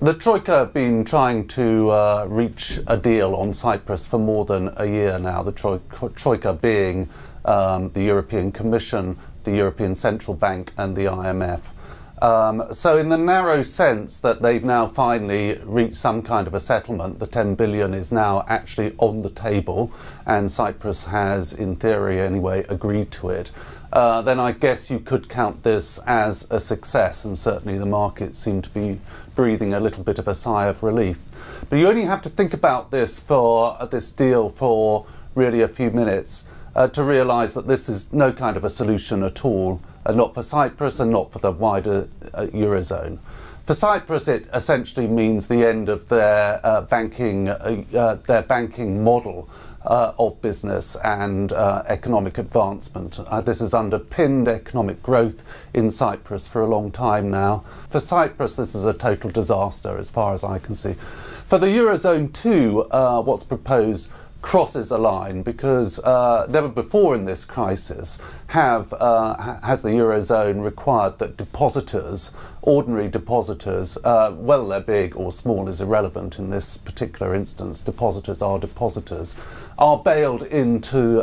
The Troika have been trying to reach a deal on Cyprus for more than a year now, the Troika being the European Commission, the European Central Bank and the IMF. So in the narrow sense that they've now finally reached some kind of a settlement, the 10 billion is now actually on the table and Cyprus has, in theory anyway, agreed to it, then I guess you could count this as a success, and certainly the markets seem to be breathing a little bit of a sigh of relief. But you only have to think about this deal for really a few minutes to realise that this is no kind of a solution at all, not for Cyprus and not for the wider Eurozone. For Cyprus, it essentially means the end of their banking model of business and economic advancement. This has underpinned economic growth in Cyprus for a long time now. For Cyprus, this is a total disaster as far as I can see. For the Eurozone too, what's proposed crosses a line, because never before in this crisis has the Eurozone required that depositors, ordinary depositors, whether they're big or small is irrelevant in this particular instance, depositors, are bailed into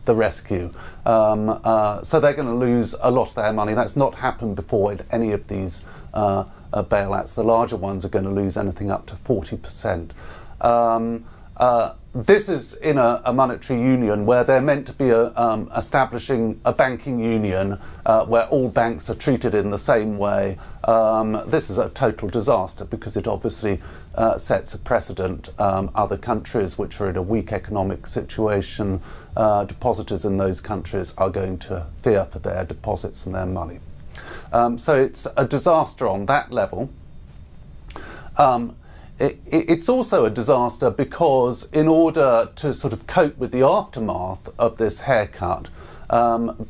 the rescue. So they're going to lose a lot of their money. That's not happened before in any of these bailouts. The larger ones are going to lose anything up to 40%. This is in a monetary union where they're meant to be establishing a banking union where all banks are treated in the same way. This is a total disaster because it obviously sets a precedent. Other countries which are in a weak economic situation, depositors in those countries are going to fear for their deposits and their money. So it's a disaster on that level. It's also a disaster because in order to sort of cope with the aftermath of this haircut,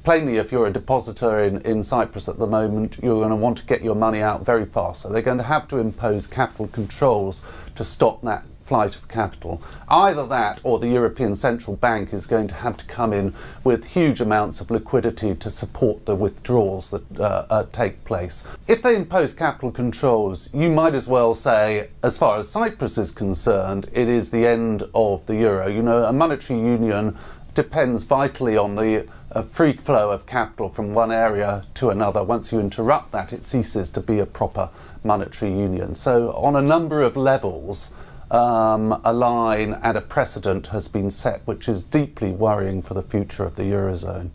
plainly if you're a depositor in Cyprus at the moment, you're going to want to get your money out very fast. So they're going to have to impose capital controls to stop that flight of capital. Either that or the European Central Bank is going to have to come in with huge amounts of liquidity to support the withdrawals that take place. If they impose capital controls, you might as well say, as far as Cyprus is concerned, it is the end of the euro. You know, a monetary union depends vitally on the free flow of capital from one area to another. Once you interrupt that, it ceases to be a proper monetary union. So on a number of levels, a line and a precedent has been set which is deeply worrying for the future of the Eurozone.